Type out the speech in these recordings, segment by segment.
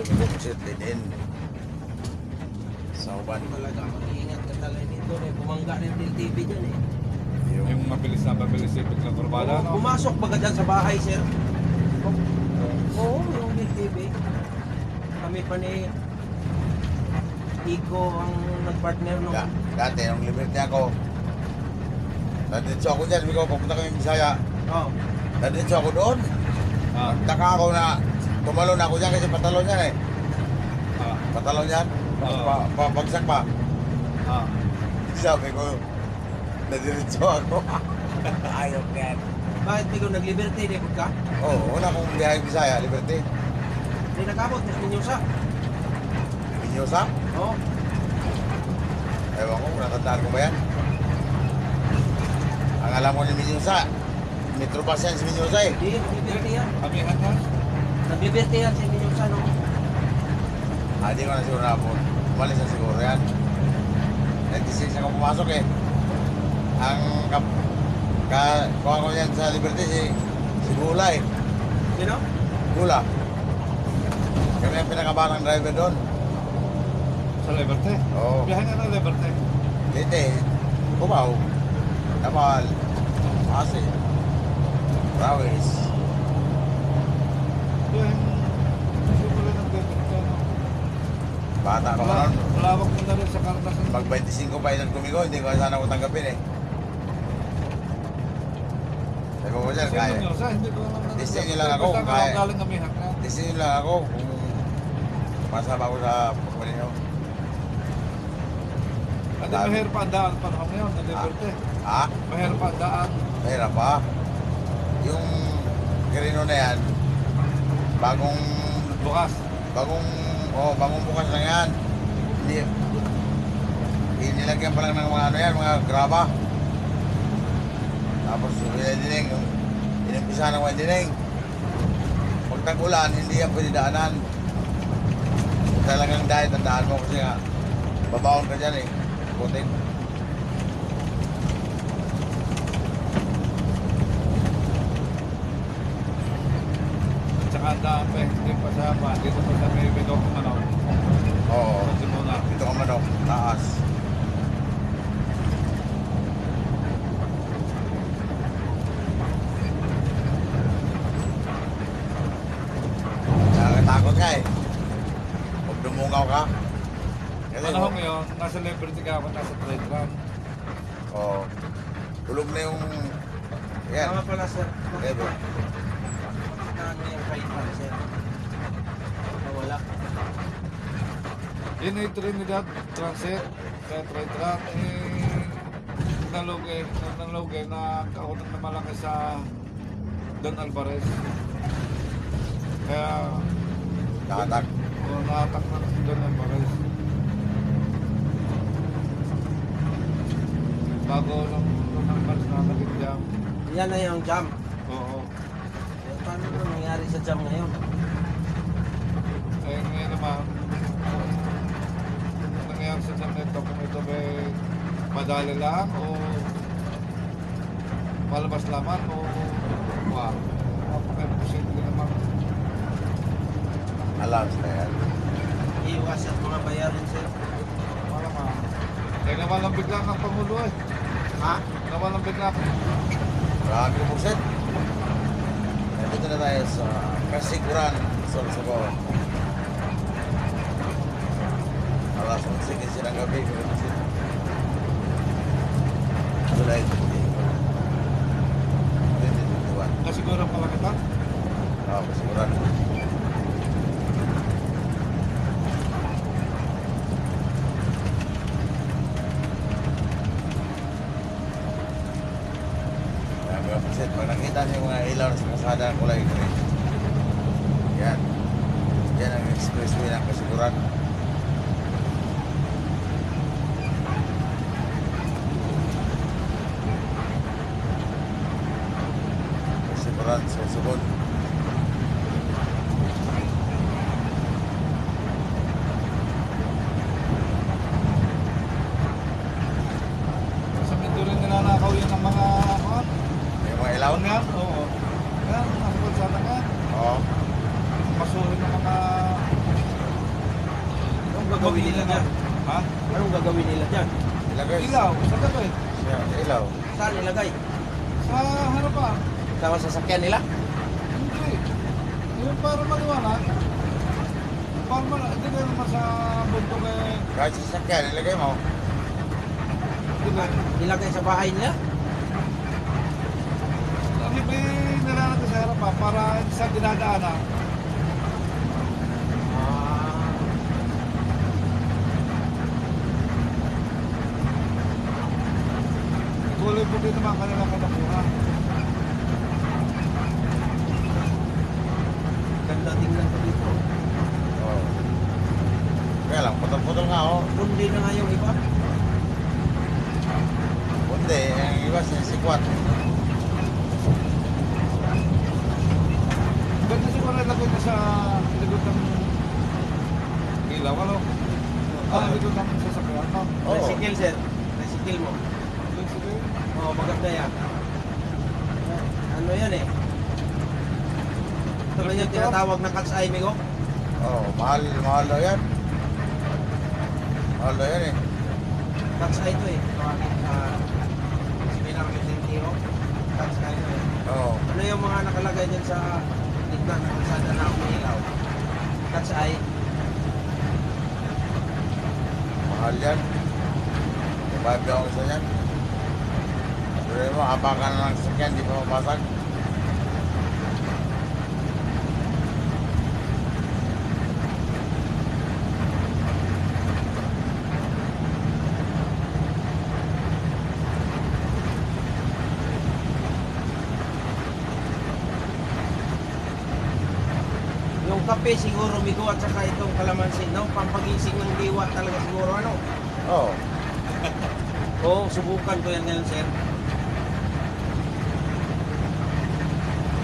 Buset din. Sauban. Talaga, mag-iingat ka talaga dito eh. Bumangga na yung TV dyan eh. Yung mabilis ipit ng kurbada, no? Pumasok baga dyan sa bahay, sir. Oo, yung TV. Kami pa ni Iko ang nagpartner no. Dati, nung liberty ako, nandito ako dyan, ikaw, papunta kami Bisaya. Oo. Nandito ako doon. Taka ako na, tumalon ako dyan kasi patalon yan eh. Patalon yan, pabagsak pa. Sabi ko, nadiretso ako. Ayaw ko yan. Bakit ikaw nag-liberty, di ka? Oo, una kong biyahe Bisaya, liberty. Di nakabot, mas minyosa. Minyosa? Oo. Ewan ko, natandaan ko ba yan? Ang alam ko ni Minyosa, Metrobus yan si Minyosa eh. Di, nag-liberty yan. Amihan yan. Nag-liberty yan si minyosa, no? Hindi ko na siguro na po. Umalis na siguro yan. 96 ako pumasok eh. Ang kuha ko yan sa Liberty si Gula eh. Sino? Gula. Kami ang pinakabanang driver doon. Sa Liberty? Oo. Biyahe nga ng Liberty. Dito eh. Kubaw. Namal. Pasig. Rawis. Biyahe simula ng Liberty, no? Bata pa ka nun. Malawak mo na rin sa kartas. Pag 25 pa yung kumigo, hindi ko sana ako tanggapin eh. Sabi ko dyan, Kasi kaya. Minyosa, hindi ko naman Testingin lang ako, basta kaya. galing Amihan nga. Testingin lang ako kung masama ko sa pagpalit nyo. Hindi, mahirap pa ang daan panahon ngayon ng Liberty. Ha? Mahirap pa ang daan. Mahirap pa. Yung Quirino na yan, bagong Bukas. bagong bukas lang yan. Hindi nilagyan pa lang ng mga ano yan, mga graba. Tapos yung widening, yung inimpisa ng widening. Pag tag-ulan, hindi yan pwede daanan. Talagang dahil tandaan mo kasi nga, babaon ka dyan eh. Putik. Tsaka ang daan pa, hindi pa sa pa. Dito pa sa may bidok ng manok. Oo. Kasi muna. Ito ka manok, taas. Nakakatakot ka eh. Huwag dumungaw ka. Kasi, Panahon ngayon, nasa Liberty ka ako, nasa trade run. Oo. Tulog na yung... Yan. Tama pala, sir. Ever. Ano yung kaitan, sir? Nawala. Yun ay Trinidad Transit, kaya trade run, nalog na kautang na malaki sa Don Alvarez. Kaya, Nakatak. nakatak na si Don Alvarez. Bago ng Don Alvarez na naging jam. Yan na yung jam. Oo. Eh, paano na nangyari sa jam ngayon? Eh, ngayon naman, nangyayari sa jam nito kung ito may madali lang o palabas laman o wow. Napaka-imposible naman. Alam na yan. Iwas at mga bayarin, sir. Para ma. Eh, nawalang bigla kang Pangulo eh. Ha? Nawalang bigla kang. Marami ko puset. Nandito na tayo sa Kasiguran, Sorsogon. Alas 11 kasi ng gabi. July 2021. Kasiguro pala kita. Kasiguran. Puset, pag nakita niyo yung mga ilaw sa kasada ng kulay green. Yan. Yan ang expressway ng Kasiguran. Kasiguran, Sorsogon. Sa Mindoro nilalakaw yan ng mga ano. Yung mga ilaw? Ilaw yan? Oo. Yan, nasa kalsada nga. Oo. Masuhin ng mga gagawin nila dyan? Ha? Anong gagawin nila dyan? Ilagay. Ilaw, sa gabi. Ilaw. Saan ilagay? Sa harapan. Sa sasakyan nila? Hindi. Yung para maliwanag. Hindi kayo naman sa bundok eh. Kahit sa sakyan, ilagay mo. Di ba? Ilagay sa bahay nila? Ang iba nilalagay sa harapan para sa dinadaanan. Ah, Kulay puti naman kanila kanakuha. ganda tingnan ko dito. Oh. Kaya lang, putol-putol nga oh. Kundi na nga yung iba. Hindi, ang iba sinisikwat. Ganda siguro nilagay na sa likod ng ilaw, ano? Likod ng sasakyan, no? Oo. Tricycle, sir. Tricycle mo. Sige. Oo, maganda yan. Ano yan eh? Ito na yung tinatawag na cat's eye, Migo. Oh, mahal daw yan. Mahal daw yan eh. Cat's eye to eh. Tawagin sa Spinner Tiro. Cat's eye to eh. Oo. Ano yung mga nakalagay dyan sa gitna ng kalsada na umiilaw? Cat's eye. Mahal yan. Ibayad daw ang isa yan. Pero mo, hapakan na ng sakyan, di pa mapasag. Yung kape siguro, Migo, at saka itong kalamansi, no? Pampagising ng diwa talaga siguro, ano? Oo. Oo, subukan ko yan ngayon, sir.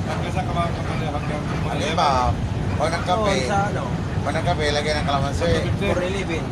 Hanggang sa kamakakalya, hanggang Ang iba, pag nagkape, Oo, sa ano? pag nagkape, lagyan ng kalamansi. For 11.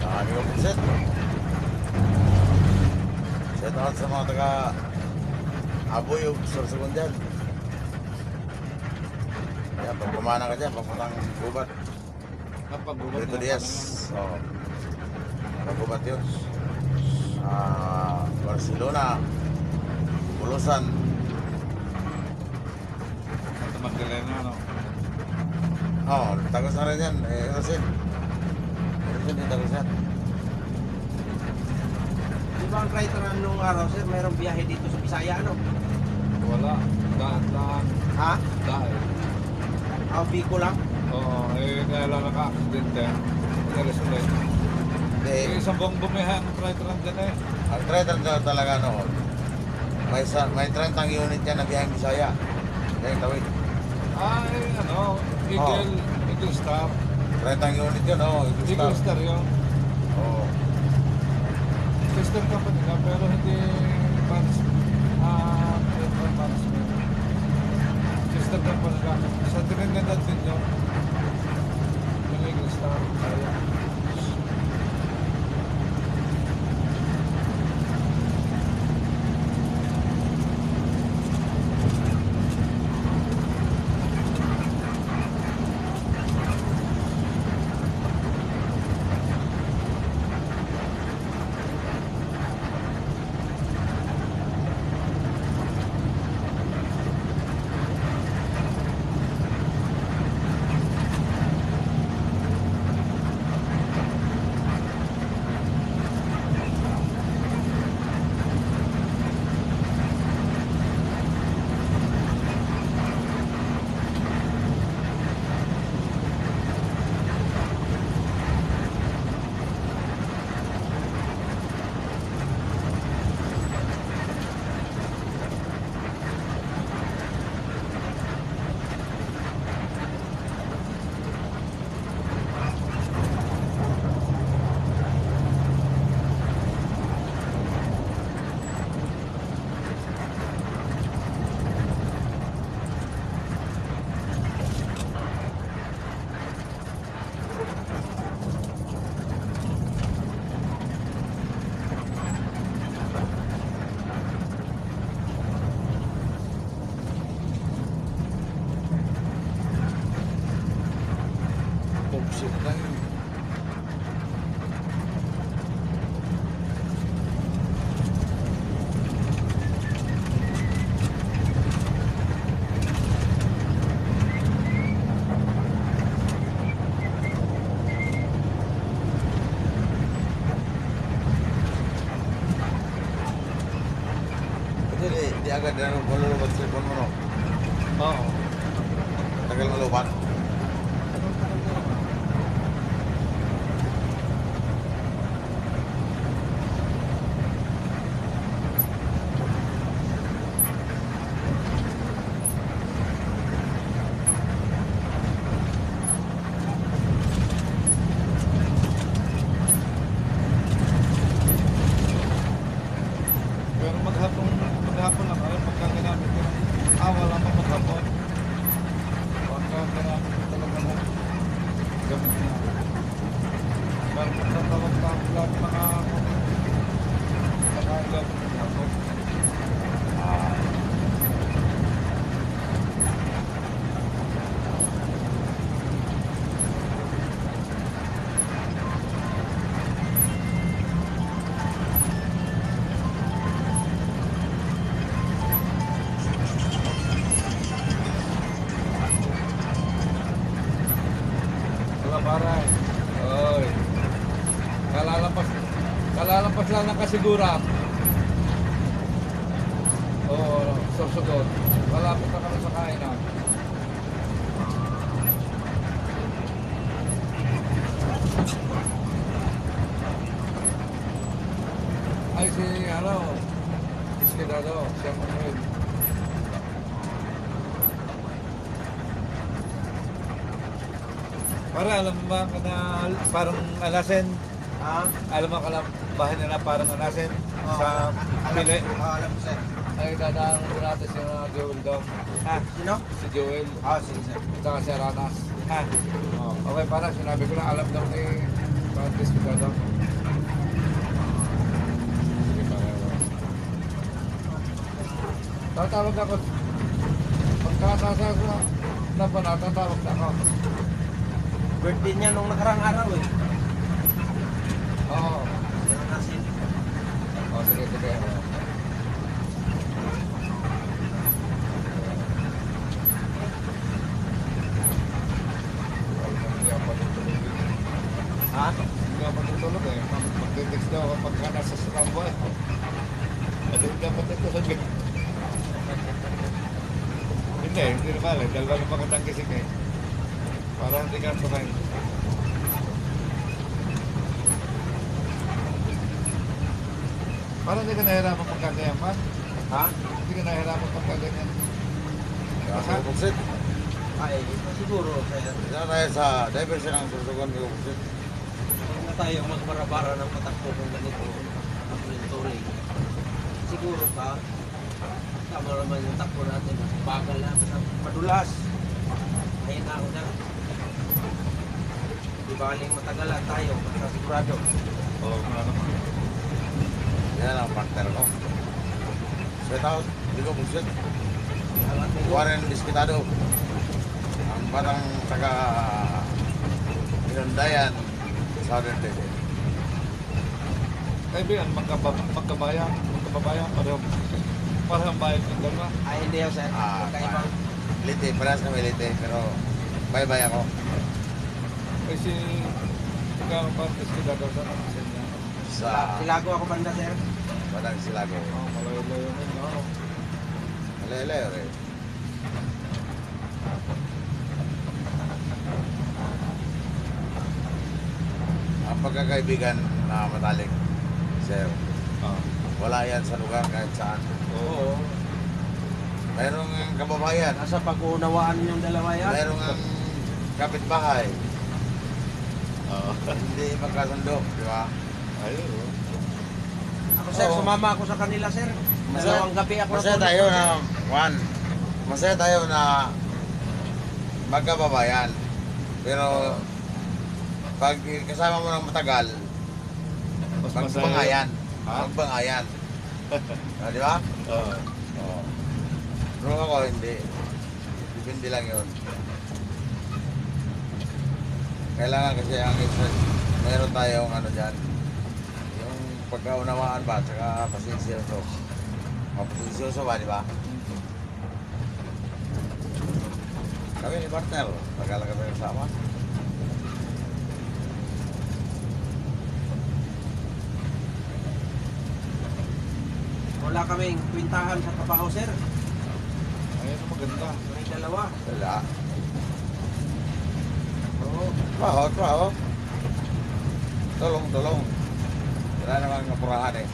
Nakami ko set. Set out sa mga taga Aboy o Sorsogon dyan. Kaya pag kumana ka dyan, papuntang gubat. Dito Diaz. Oo. Gubat yun. Barcelona. Bulusan. Magdalena, no? Oo, tagas na rin yan. Rosin. Rosin din tagas yan. Di ba ang Criterion nung araw, sir, mayroong biyahe dito sa Bisaya, ano? Wala. Daan. Ha? Dahil. Biko lang? Oo, kaya lang naka-aksidente. Nagalis ulit. Hindi. Isang buong bumihan, try-try dyan eh. Ang traitor talaga noon, may 30 unit yan na biyaheng Bisaya. Yan yung tawid. Ay, ano, Eagle Eagle Star. 30 unit yun, oh. Eagle Star yun. Oo. Sister company na, pero hindi panis. Panis. Sister company na. Sa Trinidad din yun. Yung Eagle Star. Kaya. Bullshit lang yun. Kasi di agad na malulubat sa cellphone mo, no? Oo. Tagal malubat. Pero maghapon lang kami pagka ginamit ko. Wala pa maghapon. Pagka ginamit ko talaga na gamit na. Pero pagkatawag na lahat nakagamit maghapon. Wala paray. Oy. Kalalampas lang ng kasiguran. Oo, susunod. Malapit na kami sa kainan. Ay, si, Iskidado, siya mo rin. Para alam mo ba na parang alasin, Ha? alam mo ka bahay nila parang alasin Oo, sa pili. alam ko, sir. Ay, dadaan ko natin si Joel daw. Ha? Sino? Si Joel. Sige, sir. Saka si Aranas. Ha? Oh. Okay, para sinabi ko na alam daw ni Pantis ko daw. Sige, para. Tatawag ako. Pagkasasa ko na pa natatawag na ako. Birthday niya nung nakarang araw eh. Oo. Sir Nasin. Oh, sige, sige. Hindi ako matutulog. Ha? Hindi ako matutulog eh. Magtitext daw ako pagka nasa Stramba eh. At hindi ako matutulog eh. Hindi naman eh. Dalawa lang magandang gising eh. Para hindi ka tumain. Para hindi ka nahirapan pagkagayaman. Ha? Hindi ka nahirapan pagkaganyan. Kasi bullshit. Ay, siguro, sir. Dito na tayo sa diversion ng Sorsogon, Migo Buksit. Huwag na tayo magbarabara ng patakbo kung ganito. Ang turing. Siguro ka, tama naman yung takbo natin. Bagal na, madulas. Ayun na ako na. Di baling matagalan tayo, basta sigurado. Oo, nga naman. Yan ang partner ko. Sweat out, Migo Buksit. Salamat mo. Warren Biskitado. Ang parang taga Inundayan, Southern Leyte. Kaibigan, magkababayan, parang bayad ng dalawa. Ay, hindi ako, sir. Magkaibang. Leyte, parehas kami Leyte, pero bye-bye ako. Kasi, ikaw ang partis ko dadaw sa kansin niya. Sa Silago ako banda, sir. Badang Silago. Oo, malayo-layo mo yun. Lele, rin. Ang pagkakaibigan na matalik, sir, wala yan sa lugar kahit saan. Oo. Mayroong kababayan, Nasa pag-uunawaan yung dalawa yan. mayroong ang kapitbahay, Oo. hindi magkasundo, di ba? Ayun. Ako, sir, Oo. sumama ako sa kanila, sir. Dalawang gabi ako Masaya natulog. tayo na, Juan, masaya tayo na magkababayan. Pero pag kasama mo ng matagal, Mas magbangayan. Ha? Magbangayan. Di ba? Oo. Oo. Pero ako hindi. Depende lang yun. Kailangan kasi ang isa, mayroon tayong ano dyan, yung pagkaunawaan ba, tsaka pasensyoso. Pasensyoso ba, di ba? Kami ni partner, pagkala kami nagsama. Wala kaming kwintahan sa trabaho, sir. Ayun ang maganda. May dalawa. Wala. Oo. Trabaho. Tulong. Wala namang kapurahan eh.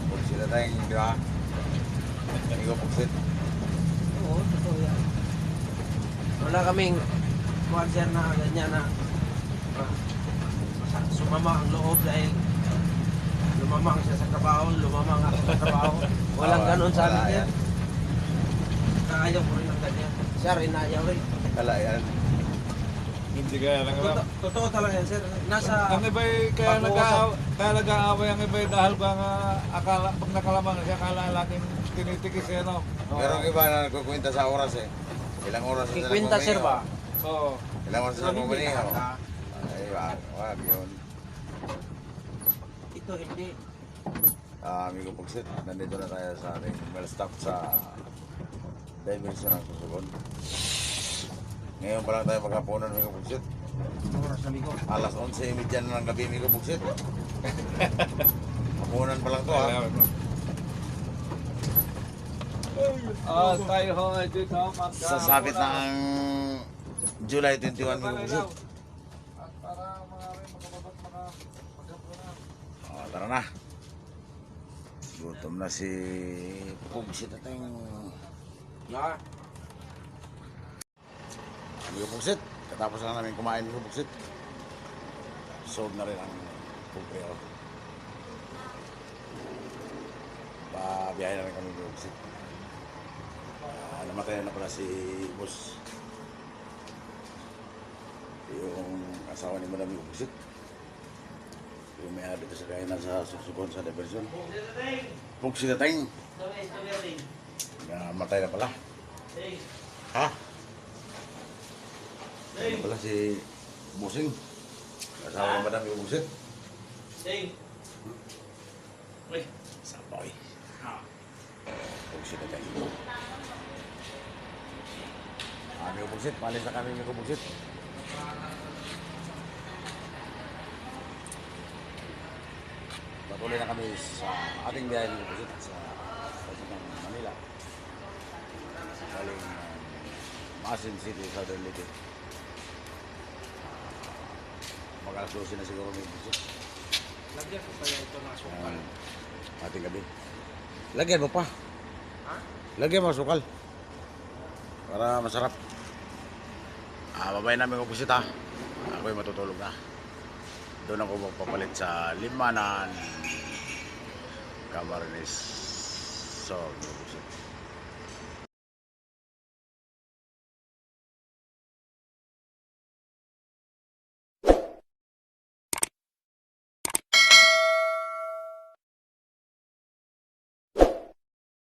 Pugsit na tayong, di ba? Hindi ko pugsit. Oo, totoo yan. Wala kaming kuhan, sir, na ganyan na sumama ang loob dahil lumamang siya sa trabaho, lumamang ako sa trabaho. Walang ganun sa Wala amin, sir. yan. Ayaw ko rin ng ganyan. Sir, inayaw rin. Wala yan. Hindi kaya lang alam. Totoo talaga yan, sir. Nasa... Ang iba'y kaya Pag-uusap. nag-aaway ang iba'y dahil ba nga akala, pag nakalaman siya, akala laging tinitikis eh, no? Merong iba na nagkukwenta sa oras eh. Ilang oras na Kikwinta, sir, ba? Oo. Ilang oras na Hindi bumili. ka. Ay, wag yun. Ito, hindi. Amigo Pugsit, nandito na tayo sa ating well stop sa diversion ng Sorsogon. Ngayon pa lang tayo maghapunan, Amigo Pugsit. Oras, amigo. Alas 11:30 na ng gabi, Amigo Pugsit. Hapunan pa lang to, ha? Tayo ho ay dito Sa sabit ng July 21, Amigo Pugsit. Para mga rin makababat maghapunan. Tara na. Gutom na si Pugsit at yung Yeah. Amigo Pugsit. Katapos lang namin kumain, Amigo Pugsit. Sold na rin ang pugpreo. Pabiyahe na rin kami, Amigo Pugsit. Namatay na pala si Boss. Yung asawa ni Madam Amigo Pugsit. Yung may dito sa kainan sa Sorsogon sa diversion. Pugsit na tayong. Namatay na pala. Ha? Ano pala si Busing? Asawa ni Madam Amigo Pugsit. Saboy. Pugsit na tayong. Amigo Pugsit, malis na kami, Amigo Pugsit. Patuloy na kami sa ating biyahe, Amigo Pugsit, sa ng Manila. Galing Masin City, Southern Leyte. Mag-alas 12 na siguro, Amigo Pugsit. Lagyan ko kaya ito na sukal. Ating gabi. Lagyan mo pa. Ha? Lagyan mo sukal. Para masarap. Babayin namin ko pusita. Ako'y matutulog na. Doon ako magpapalit sa Limanan, Camarines. So,